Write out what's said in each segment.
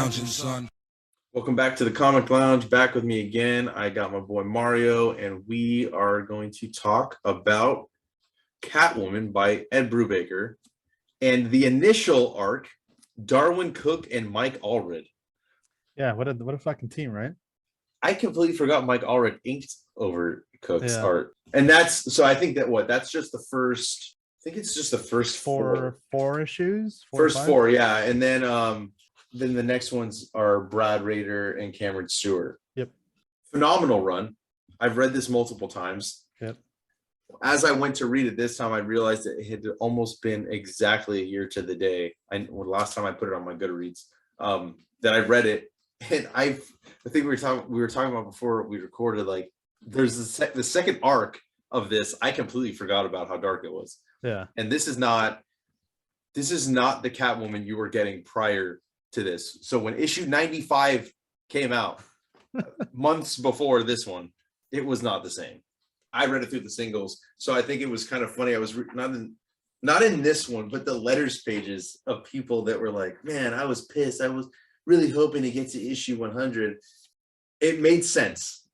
lounging, son. Welcome back to the Comic Lounge. Back with me again. I got my boy Mario, and we are going to talk about Catwoman by Ed Brubaker and the initial arc, Darwyn Cooke and Mike Allred. Yeah, what a fucking team, right? I completely forgot Mike Allred inked over Cooke's art, and that's so. I think that's just the first. I think it's just the first four issues. First four, yeah, and then the next ones are Brad Rader and Cameron Stewart. Yep. Phenomenal run. I've read this multiple times. Yep. As I went to read it this time, I realized that it had almost been exactly a year to the day. Last time I put it on my Goodreads, that I read it, and I think we were talking about before we recorded. Like, there's the second arc of this. I completely forgot about how dark it was. Yeah. And this is not the Catwoman you were getting prior to this. So when issue 95 came out months before this one, it was not the same. I read it through the singles, so I think it was kind of funny. I was not in this one, but the letters pages of people that were like, "Man, I was pissed. I was really hoping to get to issue 100." It made sense,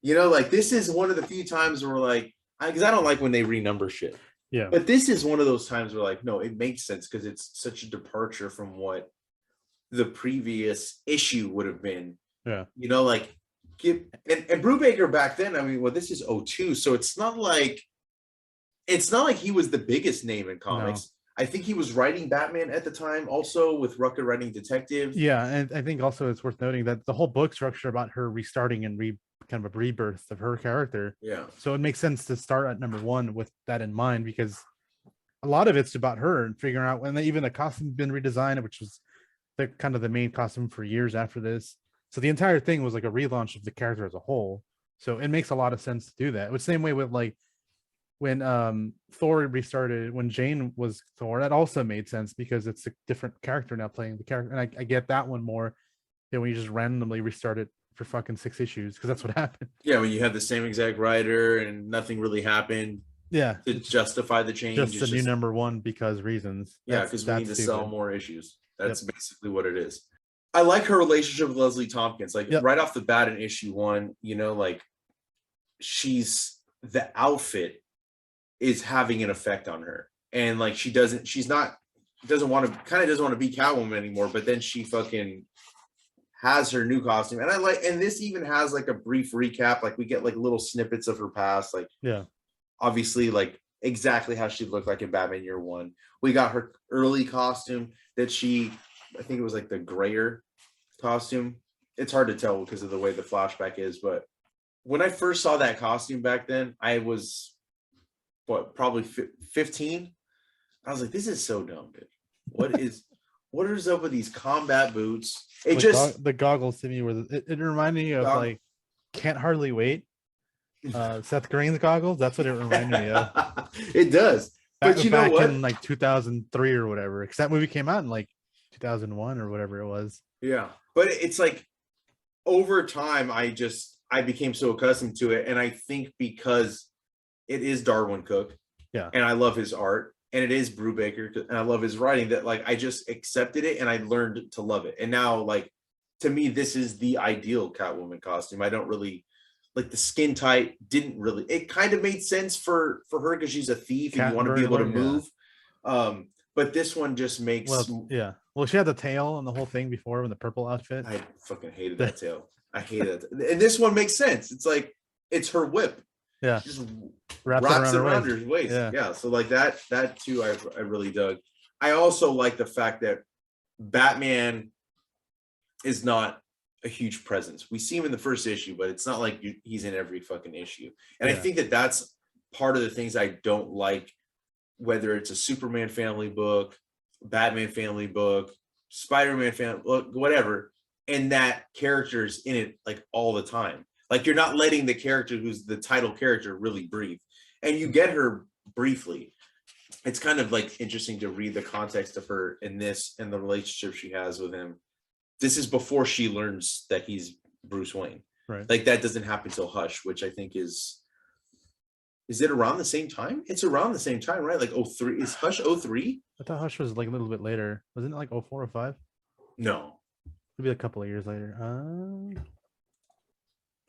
like this is one of the few times where like, because I don't like when they renumber shit. Yeah. But this is one of those times where like, no, it makes sense because it's such a departure from what the previous issue would have been. Yeah. And Brubaker back then, I mean, well, this is 2002, so it's not like he was the biggest name in comics. No. I think he was writing Batman at the time, also with Rucka writing Detective. Yeah, and I think also it's worth noting that the whole book structure about her restarting and kind of a rebirth of her character. Yeah. So it makes sense to start at number one with that in mind, because a lot of it's about her and figuring out when even the costume's been redesigned, which was the kind of the main costume for years after this. So the entire thing was like a relaunch of the character as a whole. So it makes a lot of sense to do that. It was the same way with like when Thor restarted, when Jane was Thor, that also made sense because it's a different character now playing the character. And I get that one more than when you just randomly restart it for fucking 6 issues, because that's what happened. Yeah, when you have the same exact writer and nothing really happened. Yeah, to justify the change. Just a new number one because reasons. Yeah, because we need to sell more issues. That's basically what it is. I like her relationship with Leslie Tompkins. Like right off the bat in issue 1, like the outfit is having an effect on her, and like she doesn't want to be Catwoman anymore. But then she fucking has her new costume, and this even has like a brief recap. Like we get like little snippets of her past, like obviously like exactly how she looked like in Batman Year 1. We got her early costume that I think it was like the grayer costume. It's hard to tell because of the way the flashback is, but when I first saw that costume back then, I was probably 15. I was like, this is so dumb, dude. What is up with these combat boots? The goggles to me were it reminded me of like Can't Hardly Wait. Seth Green's goggles. That's what it reminded me of. It does. But you know what? In like 2003 or whatever, because that movie came out in like 2001 or whatever it was. Yeah, but it's like over time, I became so accustomed to it, and I think because it is Darwyn Cooke, and I love his art, and it is Brubaker, and I love his writing, that like I just accepted it and I learned to love it. And now, like, to me, this is the ideal Catwoman costume. I don't really like the skin tight. It kind of made sense for her because she's a thief and you want to be able to move. But this one just makes well, she had the tail and the whole thing before in the purple outfit. I fucking hated that tail. I hated it. And this one makes sense. It's like it's her whip. Yeah. She just wraps it around her waist. Yeah. So like that too, I really dug. I also like the fact that Batman is not a huge presence. We see him in the first issue, but it's not like he's in every fucking issue. And I think that's part of the things I don't like, whether it's a Superman family book, Batman family book, Spider-Man family book, whatever, and that character's in it like all the time. Like you're not letting the character who's the title character really breathe. And you get her briefly. It's kind of like interesting to read the context of her in this and the relationship she has with him. This is before she learns that he's Bruce Wayne. Right. Like that doesn't happen till Hush, which I think is it around the same time? It's around the same time, right? Like 03. Is Hush 03? I thought Hush was like a little bit later. Wasn't it like 04 or 05? No. Maybe a couple of years later.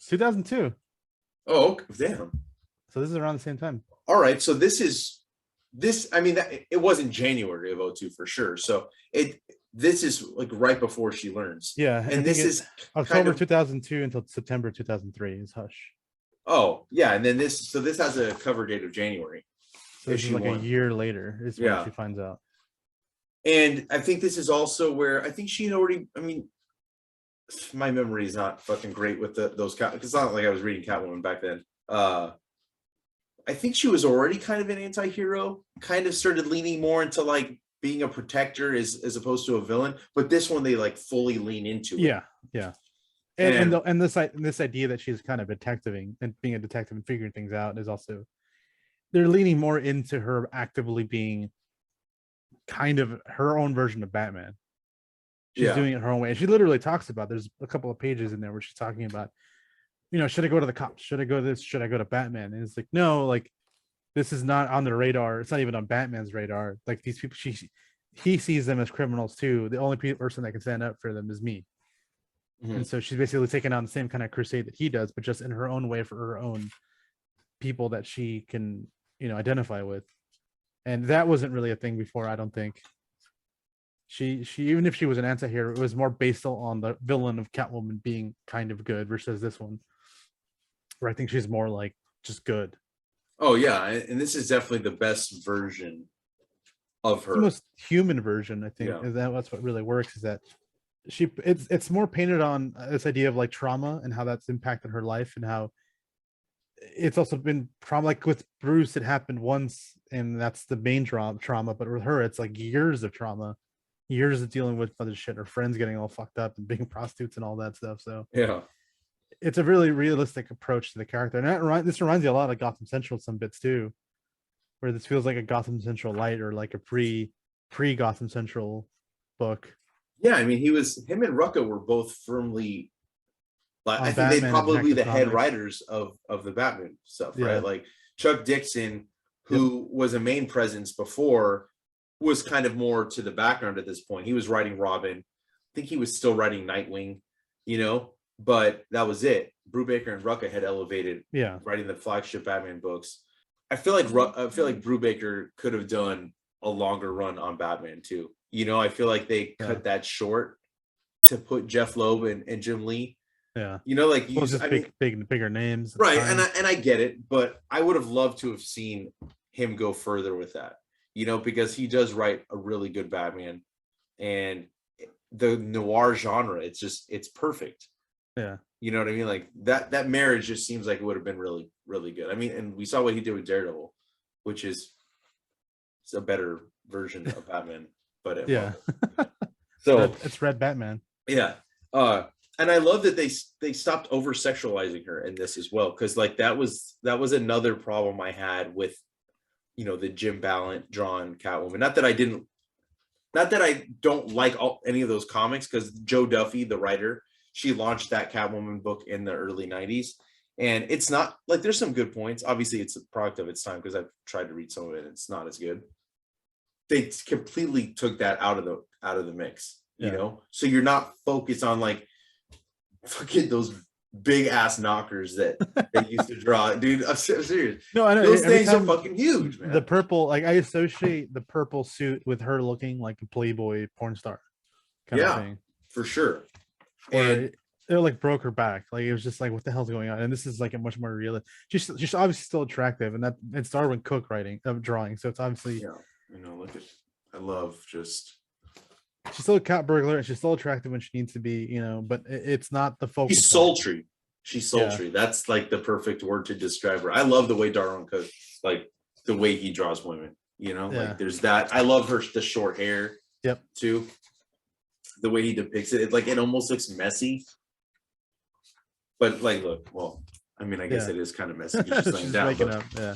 2002. Oh, okay. Damn. So this is around the same time. All right. So this. I mean, it wasn't January of 02 for sure. So this is like right before she learns. Yeah, and this is October 2002 until September 2003 is Hush. Oh yeah, and then this has a cover date of January. So this is like a year later is when she finds out. And I think this is also where I think she had already. I mean, my memory is not fucking great with those because it's not like I was reading Catwoman back then. I think she was already kind of an anti-hero, kind of started leaning more into like being a protector as opposed to a villain. But this one, they like fully lean into it. Yeah. And this idea that she's kind of detectiving and being a detective and figuring things out is also, they're leaning more into her actively being kind of her own version of Batman. She's doing it her own way. And she literally talks about, there's a couple of pages in there where she's talking about, should I go to the cops? Should I go to this? Should I go to Batman? And it's like, no, like this is not on the radar. It's not even on Batman's radar. Like these people, he sees them as criminals too. The only person that can stand up for them is me. Mm-hmm. And so she's basically taking on the same kind of crusade that he does, but just in her own way for her own people that she can, identify with. And that wasn't really a thing before, I don't think. She even if she was an anti-hero, it was more based on the villain of Catwoman being kind of good versus this one, where I think she's more like just good. Oh yeah, and this is definitely the best version of her. The most human version, I think. Yeah. That's what really works, is that it's more painted on this idea of like trauma and how that's impacted her life, and how it's also been trauma. Like with Bruce, it happened once and that's the main trauma, but with her it's like years of trauma, years of dealing with other shit, her friends getting all fucked up and being prostitutes and all that stuff. So yeah, it's a really realistic approach to the character, and this reminds you a lot of Gotham Central, some bits too, where this feels like a Gotham Central light or like a pre Gotham Central book. Yeah, I mean, him and Rucka were both firmly, like, I think they'd probably be the head writers of the Batman stuff, right? Like Chuck Dixon, who was a main presence before, was kind of more to the background at this point. He was writing Robin. I think he was still writing Nightwing, but that was it. Brubaker and Rucka had elevated writing the flagship Batman books. I feel like Brubaker could have done a longer run on Batman too. I feel like they cut that short to put Jeff Loeb and Jim Lee. Yeah. Bigger names. Right. And I get it, but I would have loved to have seen him go further with that, because he does write a really good Batman, and the noir genre, it's perfect. Yeah. You know what I mean? Like that marriage just seems like it would have been really, really good. I mean, and we saw what he did with Daredevil, which is a better version of Batman. But so it's Red Batman. Yeah. And I love that they stopped over sexualizing her in this as well, because like that was another problem I had with the Jim Ballant drawn Catwoman. Not that I don't like any of those comics, because Joe Duffy, the writer, she launched that Catwoman book in the early 90s, and it's not like, there's some good points. Obviously it's a product of its time, because I've tried to read some of it and it's not as good. They completely took that out of the mix, so you're not focused on like fucking those big ass knockers that they used to draw, dude. I'm serious. No, I know those things are fucking huge, man. The purple, like I associate the purple suit with her looking like a Playboy porn star kind of thing, for sure. And it like broke her back. Like it was just like, what the hell's going on? And this is like a much more realistic. She's obviously still attractive, and it's Darwyn Cooke drawing, so it's obviously look at, I love just. She's still a cat burglar, and she's still attractive when she needs to be, but it's not the focus. She's sultry. She's sultry. Yeah. That's like the perfect word to describe her. I love the way Darwyn Cooke, like the way he draws women. Like there's that. I love the short hair. Yep. Too. The way he depicts it, it almost looks messy. But look, well, I mean, I guess it is kind of messy. She's laying down.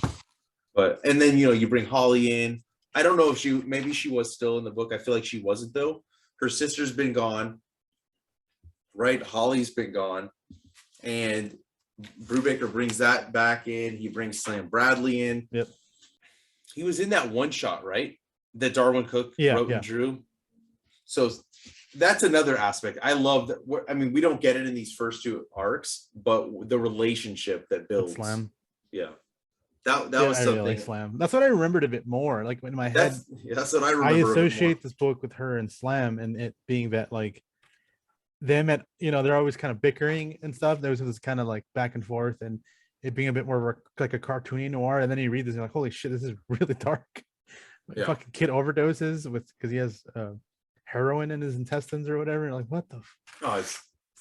But and then you bring Holly in. I don't know if maybe she was still in the book. I feel like she wasn't, though. Her sister's been gone, right? Holly's been gone, and Brubaker brings that back in. He brings Sam Bradley in. Yep. He was in that one shot, right? That Darwyn Cooke wrote and drew. So that's another aspect. I love that. I mean, we don't get it in these first two arcs, but the relationship that builds. Slam. Yeah. That was I something. really like Slam. That's what I remembered a bit more. Like in my head, that's what I remember. I associate this book with her and Slam, and it being that like them at they're always kind of bickering and stuff. There was this kind of like back and forth, and it being a bit more like a cartoony noir. And then you read this and you're like, holy shit, this is really dark. Yeah. Fucking kid overdoses because he has heroin in his intestines or whatever. You're like, what the? It's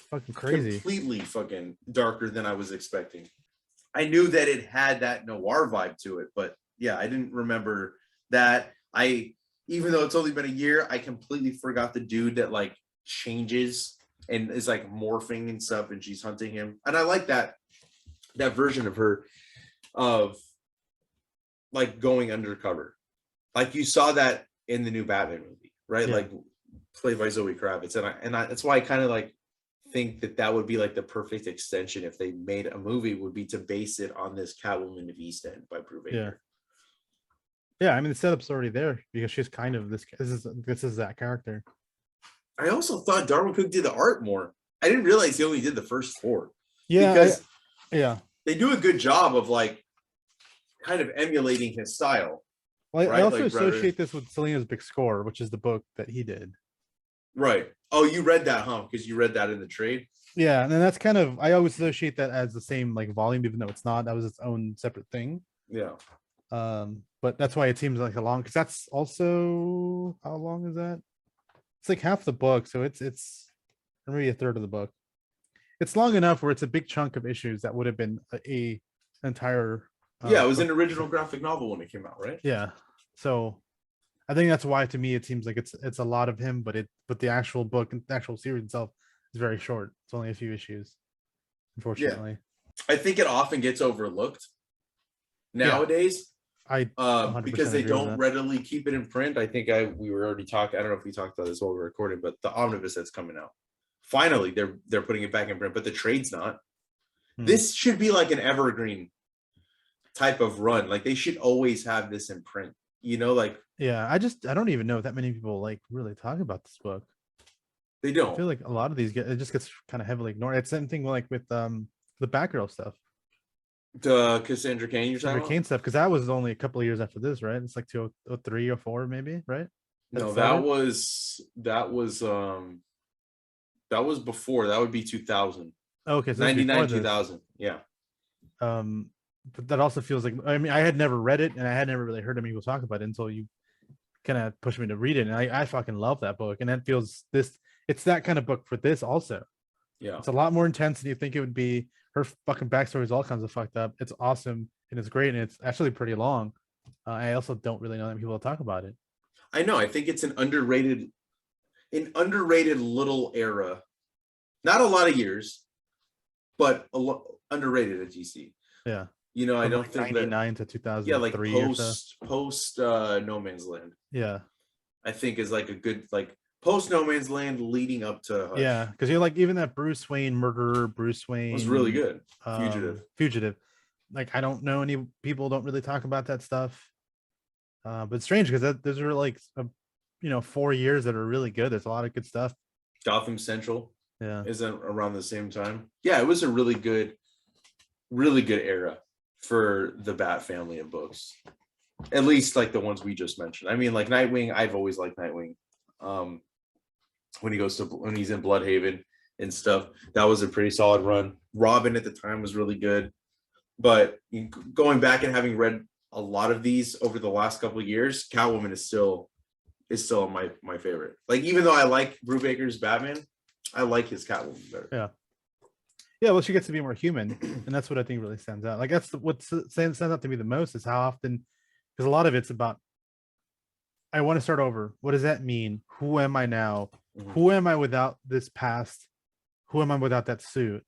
fucking crazy. Completely fucking darker than I was expecting. I knew that it had that noir vibe to it, but yeah, I didn't remember that. Even though it's only been a year, I completely forgot the dude that like changes and is like morphing and stuff, and she's hunting him. And I like that version of her, of like going undercover. Like you saw that in the new Batman movie, right? Yeah. Like played by Zoe Kravitz, and that's why I kind of like think that would be like the perfect extension if they made a movie, would be to base it on this Catwoman of East End by Brubaker. Yeah, I mean the setup's already there because she's kind of this is that character. I also thought Darwyn Cooke did the art more. I didn't realize he only did the first 4. Yeah, because they do a good job of like kind of emulating his style. Well, right? I also associate this with Selena's Big Score, which is the book that he did. Right. Oh, you read that, huh? Because you read that in the trade. Yeah, and then that's kind of, I always associate that as the same like volume, even though it's not. That was its own separate thing. Yeah. But that's why it seems like a long, because that's also, how long is that? It's like half the book, so it's or maybe a third of the book. It's long enough where it's a big chunk of issues that would have been a entire. Yeah, it was an original graphic novel when it came out, right? Yeah. So I think that's why to me it seems like it's a lot of him, but the actual book and the actual series itself is very short. It's only a few issues, unfortunately. Yeah. I think it often gets overlooked nowadays. Because they don't readily keep it in print. I think we were already talking. I don't know if we talked about this while we were recording, but the omnibus that's coming out. Finally, they're putting it back in print, but the trade's not. This should be like an evergreen type of run. Like they should always have this in print. Like I don't even know that many people like really talk about this book. They don't. I feel like a lot of these it just gets kind of heavily ignored. It's the same thing like with the Batgirl stuff. The Cassandra Cain, you're talking about? Cain stuff, because that was only a couple of years after this, right? It's like 2003 or 4 maybe, right? No, that was before. That would be 2000. Okay, so 99 2000. Yeah. But that also feels like, I mean, I had never read it and I had never really heard people talk about it until you kind of pushed me to read it, and I fucking love that book. And that feels it's that kind of book for this also. Yeah, it's a lot more intense than you think it would be. Her fucking backstory is all kinds of fucked up. It's awesome and it's great, and it's actually pretty long. I also don't really know that people talk about it. I know. I think it's an underrated little era. Not a lot of years, but underrated at DC. Yeah. I don't think 99 to 2003. Yeah, like post No Man's Land. Yeah, I think is like a good like post No Man's Land leading up to Hush. Yeah, because you're like even that Bruce Wayne murderer, Bruce Wayne was really good. Fugitive. Like I don't know, any people don't really talk about that stuff. But it's strange because those are like 4 years that are really good. There's a lot of good stuff. Gotham Central. Yeah, isn't around the same time. Yeah, it was a really good era for the Bat family of books, at least like the ones we just mentioned. I mean, like Nightwing, I've always liked Nightwing. When he's in Bloodhaven and stuff, that was a pretty solid run. Robin at the time was really good, but going back and having read a lot of these over the last couple of years, Catwoman is still my favorite. Like even though I like Brubaker's Batman, I like his Catwoman better. Yeah, well, she gets to be more human, and that's what I think really stands out. Like that's what stands out to me the most is how often, because a lot of it's about, I want to start over. What does that mean? Who am I now? Mm-hmm. Who am I without this past? Who am I without that suit?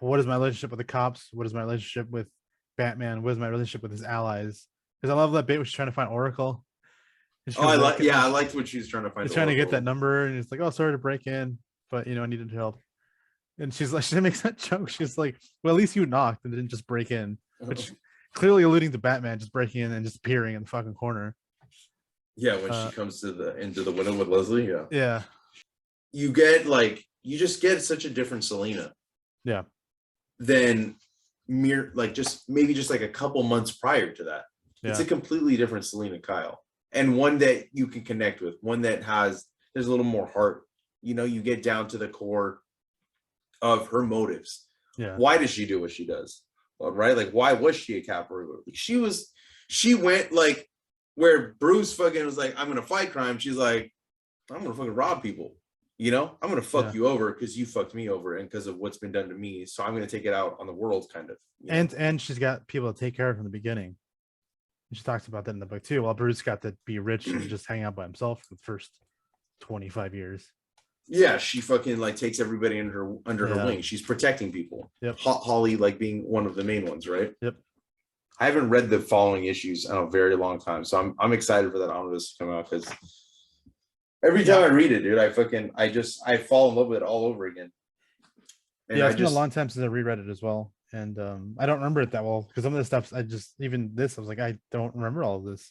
What is my relationship with the cops? What is my relationship with Batman? What is my relationship with his allies? Because I love that bit where she's trying to find Oracle. I liked what she was trying to find. She's trying to get that number, and it's like, oh, sorry to break in, but I needed help. And she's like, she makes that joke. She's like, well, at least you knocked and didn't just break in, which clearly alluding to Batman just breaking in and just appearing in the fucking corner. Yeah, when she comes into the window with Leslie. Yeah. you just get such a different Selena. Yeah. Than just like a couple months prior to that. Yeah. It's a completely different Selena Kyle, and one that you can connect with, one that there's a little more heart. You get down to the core of her motives. Yeah. Why does she do what she does? Well, right? Like, why was she a cat burglar? She went like where Bruce fucking was like, I'm gonna fight crime. She's like, I'm gonna fucking rob people. I'm gonna fuck you over because you fucked me over and because of what's been done to me. So I'm gonna take it out on the world, kind of. And she's got people to take care of from the beginning. And she talks about that in the book too. While Bruce got to be rich and just hang out by himself for the first 25 years. Yeah, she fucking like takes everybody under her wing. She's protecting people. Yep. Holly like being one of the main ones, right? Yep. I haven't read the following issues in a very long time, so I'm excited for that omnibus to come out because every time I read it, dude, I fall in love with it all over again. And it's been a long time since I reread it as well, and I don't remember it that well because some of the stuff I was like, I don't remember all of this.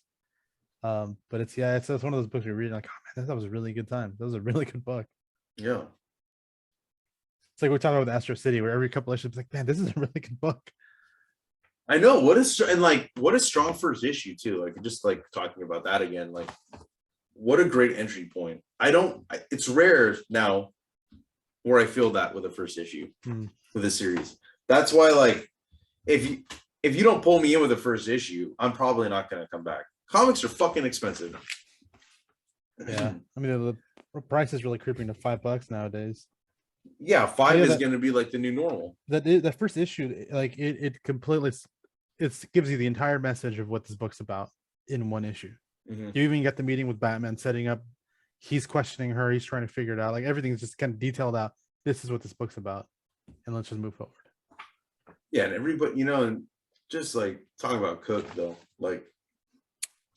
But it's one of those books you read like, oh man, that was a really good time. That was a really good book. Yeah. It's like we're talking about with Astro City, where every couple issues, like, man, this is a really good book. I know what a strong first issue too. Like just like talking about that again, like what a great entry point. It's rare now where I feel that with a first issue with a series. That's why like if you don't pull me in with the first issue, I'm probably not going to come back. Comics are fucking expensive. Yeah, I mean the price is really creeping to $5 nowadays. Yeah, $5 is going to be like the new normal. That first issue, like it completely, it gives you the entire message of what this book's about in one issue. Mm-hmm. You even get the meeting with Batman setting up. He's questioning her. He's trying to figure it out. Like everything's just kind of detailed out. This is what this book's about, and let's just move forward. Yeah, and everybody, and just like talking about Cooke though, like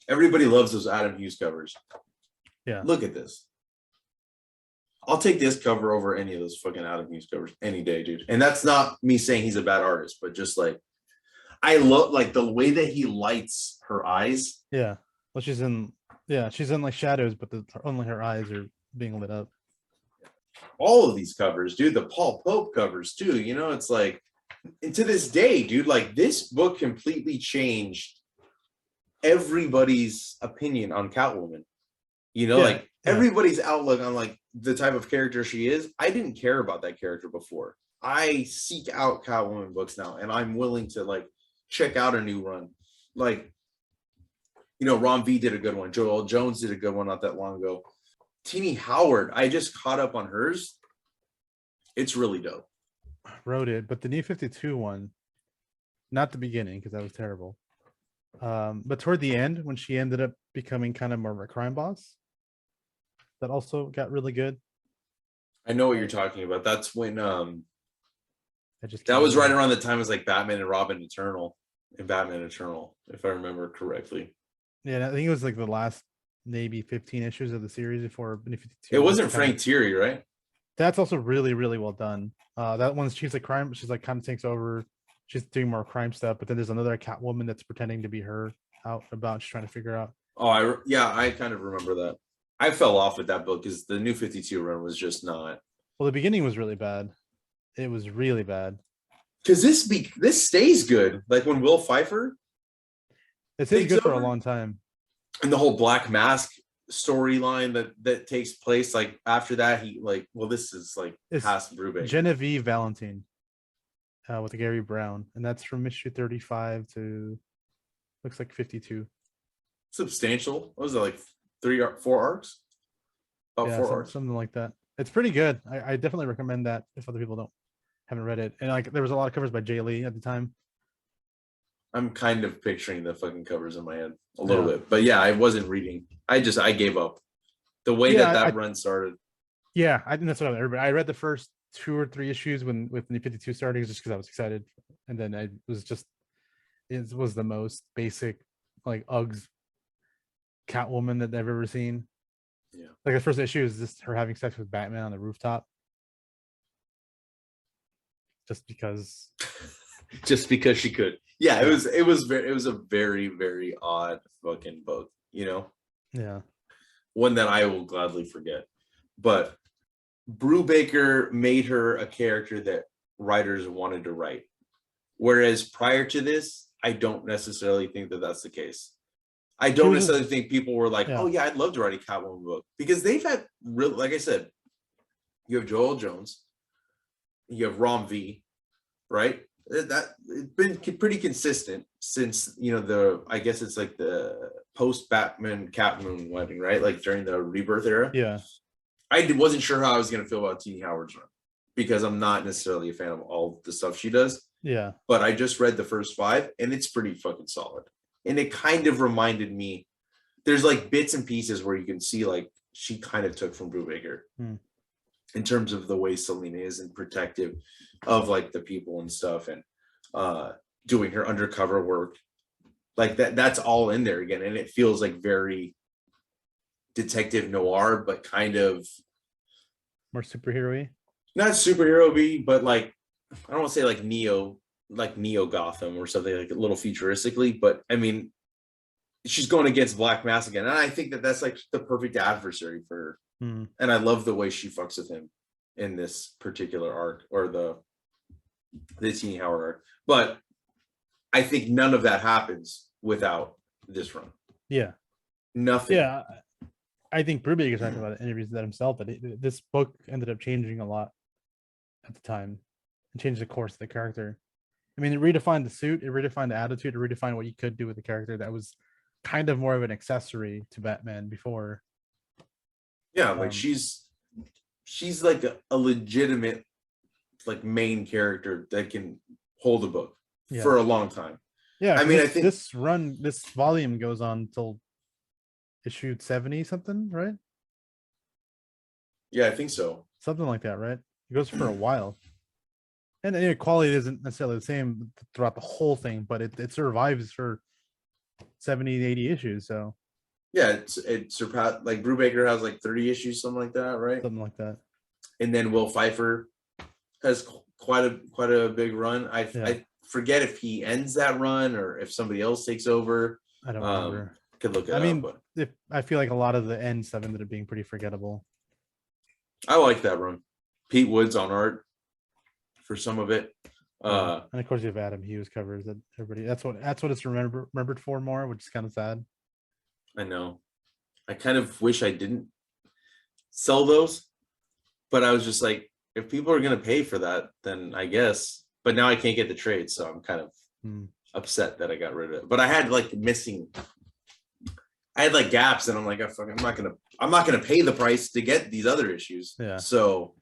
everybody loves those Adam Hughes covers. Yeah, look at this. I'll take this cover over any of those fucking Adam Hughes covers any day, dude. And that's not me saying he's a bad artist, but just like I love like the way that he lights her eyes. Yeah. Well, she's in like shadows, but only her eyes are being lit up. All of these covers, dude, the Paul Pope covers too. It's like, and to this day, dude, like this book completely changed everybody's opinion on Catwoman. Everybody's outlook on like the type of character she is. I didn't care about that character before. I seek out Catwoman books now, and I'm willing to like check out a new run. Like, Ron V did a good one. Joel Jones did a good one not that long ago. Teenie Howard, I just caught up on hers. It's really dope. Wrote it, but the New 52 one, not the beginning because that was terrible. But toward the end, when she ended up becoming kind of more of a crime boss, that also got really good. I know what you're talking about. That's when that was right around the time it was like Batman and Robin Eternal and Batman Eternal, if I remember correctly. Yeah, I think it was like the last maybe 15 issues of the series before. It wasn't Frank Thierry, right? That's also really, really well done. That one's she's like crime. She's like kind of takes over. She's doing more crime stuff, but then there's another Catwoman that's pretending to be her out about. She's trying to figure out. Oh, I kind of remember that. I fell off with that book because the New 52 run was just not. Well, the beginning was really bad. It was really bad. Because this stays good. Like when Will Pfeiffer. It stays good for a long time. And the whole Black Mask storyline that takes place, like after that, he like, well, this is like past Brubaker. Genevieve Valentine with Gary Brown, and that's from issue 35 to looks like 52. Substantial. What was it, like 3 or 4 arcs? About 4 arcs, something like that. It's pretty good. I definitely recommend that if other people haven't read it. And like there was a lot of covers by Jay Lee at the time. I'm kind of picturing the fucking covers in my head a little bit, but yeah, I wasn't reading. I gave up the way that run started. Yeah, I think that's what I read the first 2 or 3 issues when with New 52 starting just because I was excited, and then it was the most basic like Uggs Catwoman that I've ever seen. Yeah, like the first issue is just her having sex with Batman on the rooftop, just because she could. Yeah, it was a very, very odd fucking book, Yeah. One that I will gladly forget. But Brubaker made her a character that writers wanted to write. Whereas prior to this, I don't necessarily think that that's the case. I don't necessarily think people were like, oh yeah, I'd love to write a Catwoman book, because they've had real, like I said, you have Joel Jones, you have Rom V, right? That it's been pretty consistent since, you know, I guess it's like the post Batman Catwoman wedding, right? Like during the Rebirth era. Yeah. I wasn't sure how I was going to feel about Tini Howard's run, because I'm not necessarily a fan of all the stuff she does. Yeah. But I just read the first 5 and it's pretty fucking solid. And it kind of reminded me, there's like bits and pieces where you can see like she kind of took from Brubaker in terms of the way Selena is and protective of like the people and stuff, and doing her undercover work. Like that's all in there again. And it feels like very detective noir, but kind of more superhero-y. Not superhero-y, but like, I don't want to say like Neo Gotham or something, like a little futuristically, but I mean, she's going against Black Mask again. And I think that that's like the perfect adversary for her. And I love the way she fucks with him in this particular arc, or the Tini Howard arc. But I think none of that happens without this run. Yeah. Nothing. Yeah. I think Brubaker's talking about it in interviews that himself, but this book ended up changing a lot at the time and changed the course of the character. I mean, it redefined the suit, it redefined the attitude, it redefined what you could do with the character that was kind of more of an accessory to Batman before. Yeah, like she's like a legitimate like main character that can hold a book for a long time. Yeah, I mean, I think this volume goes on till issue 70 something, right? Yeah, I think so. Something like that, right? It goes for a while. And the quality isn't necessarily the same throughout the whole thing, but it survives for 70, 80 issues. So yeah, it surpassed, like Brubaker has like 30 issues, something like that, right? Something like that. And then Will Pfeiffer has quite a big run. I forget if he ends that run or if somebody else takes over. I don't remember. Could look it up. But I feel like a lot of the end stuff ended up being pretty forgettable. I like that run. Pete Woods on art for some of it. And of course you have Adam Hughes covers that everybody. That's what it's remembered for more, which is kind of sad. I know. I kind of wish I didn't sell those, but I was just like, if people are gonna pay for that, then I guess. But now I can't get the trade, so I'm kind of upset that I got rid of it. But I had like gaps, and I'm like, I'm not gonna pay the price to get these other issues. Yeah. So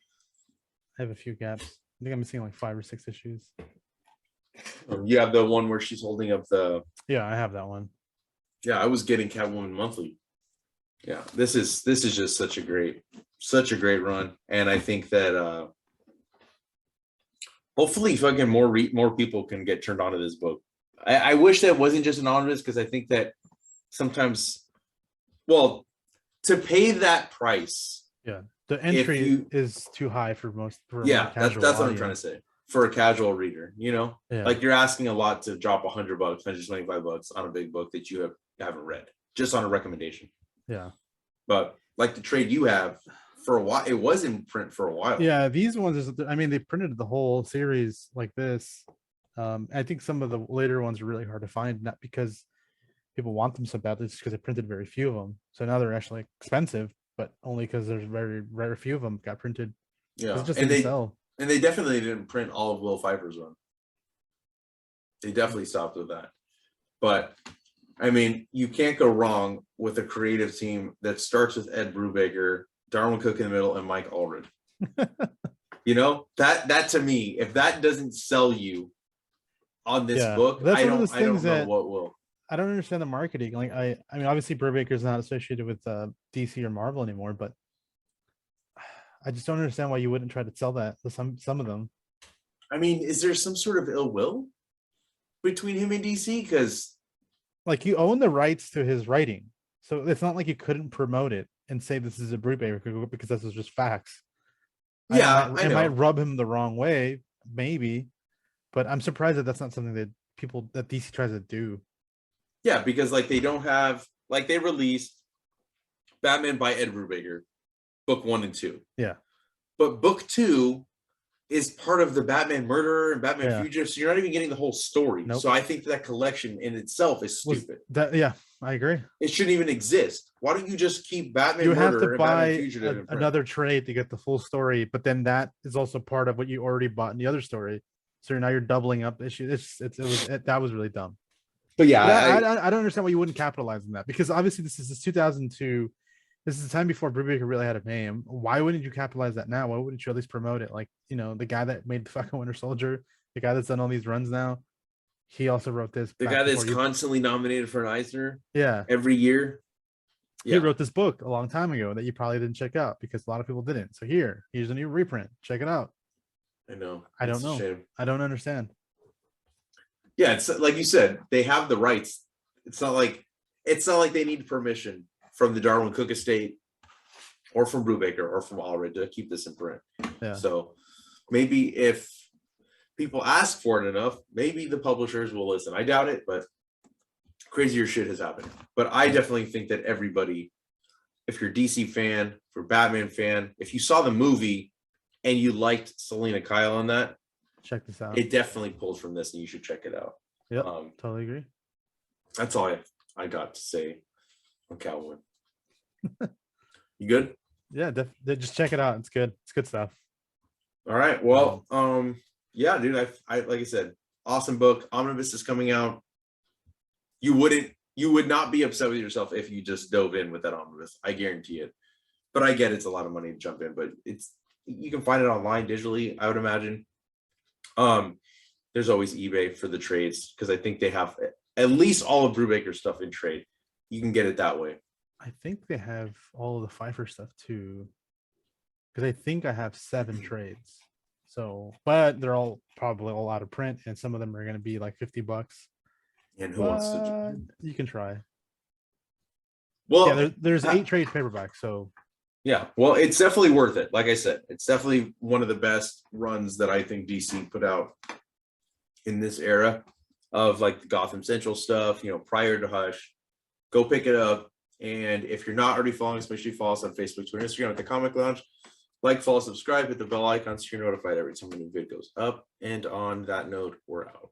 I have a few gaps. I think I'm missing like 5 or 6 issues. You have the one where she's holding up the. Yeah, I have that one. Yeah, I was getting Catwoman monthly. Yeah, this is just such a great run, and I think that hopefully fucking more people can get turned on to this book. I wish that wasn't just an omnibus, because I think that sometimes, well, to pay that price, the entry is too high for most. That's what I'm trying to say. For a casual reader, you know, like you're asking a lot to drop $100, $125 on a big book that you haven't read, just on a recommendation. Yeah, but like the trade you have, for a while, it was in print for a while. Yeah, these ones, I mean, they printed the whole series like this. I think some of the later ones are really hard to find, not because people want them so badly, just because they printed very few of them. So now they're actually expensive, but only because there's very few of them got printed. Yeah, just didn't sell. And they definitely didn't print all of Will Pfeiffer's run. They definitely stopped with that. But I mean, you can't go wrong with a creative team that starts with Ed Brubaker, Darwyn Cooke in the middle, and Mike Allred. You know, that to me, if that doesn't sell you on this book, I don't know what will. I don't understand the marketing. Like I mean, obviously Brubaker's not associated with DC or Marvel anymore, but I just don't understand why you wouldn't try to sell that to some of them. I mean, is there some sort of ill will between him and DC? Because like you own the rights to his writing, so it's not like you couldn't promote it and say this is a Brubaker, because this is just facts. Yeah, it might rub him the wrong way, maybe, but I'm surprised that that's not something that DC tries to do. Yeah, because like they don't have, like they released Batman by Ed Brubaker, book 1 and 2. Yeah. but book 2 is part of the Batman Murderer and Batman Fugitive, so you're not even getting the whole story. Nope. So I think that collection in itself is stupid. I agree. It shouldn't even exist. Why don't you just keep Batman You have Murderer to and Batman buy Fugitive another trade to get the full story, but then that is also part of what you already bought in the other story. So now you're doubling up the issue. That was really dumb. But yeah, I don't understand why you wouldn't capitalize on that, because obviously this is 2002. This is the time before Brubaker really had a name. Why wouldn't you capitalize that now? Why wouldn't you at least promote it? Like, you know, the guy that made the fucking Winter Soldier, the guy that's done all these runs now, he also wrote this. The guy that's constantly nominated for an Eisner. Yeah. Every year. Yeah. He wrote this book a long time ago that you probably didn't check out because a lot of people didn't. So here's a new reprint. Check it out. I know. I don't know. I don't understand. Yeah, it's like you said, they have the rights. It's not like they need permission from the Darwyn Cooke estate or from Brubaker or from Allred to keep this in print. Yeah. So maybe if people ask for it enough, maybe the publishers will listen. I doubt it, but crazier shit has happened. But I definitely think that everybody, if you're a DC fan, if you're a Batman fan, if you saw the movie and you liked Selena Kyle on that, check this out. It definitely pulls from this, and you should check it out. Yep, totally agree. That's all I got to say on Catwoman. You good? Yeah, just check it out. It's good. It's good stuff. All right. Well, yeah, dude. I like I said, awesome book. Omnibus is coming out. You would not be upset with yourself if you just dove in with that omnibus. I guarantee it. But I get it's a lot of money to jump in, but you can find it online digitally, I would imagine. There's always eBay for the trades because I think they have at least all of Brubaker's stuff in trade. You can get it that way. I think they have all of the Pfeiffer stuff too, because I think I have 7 trades. So, but they're all probably all out of print, and some of them are going to be like $50. And who wants to? You can try. Well, yeah, there's 8 trade paperbacks, so. Yeah, well, it's definitely worth it. Like I said, it's definitely one of the best runs that I think DC put out in this era of like the Gotham Central stuff, you know, prior to Hush. Go pick it up. And if you're not already following us, make sure you follow us on Facebook, Twitter, Instagram at The Comic Lounge. Like, follow, subscribe, hit the bell icon so you're notified every time a new video goes up. And on that note, we're out.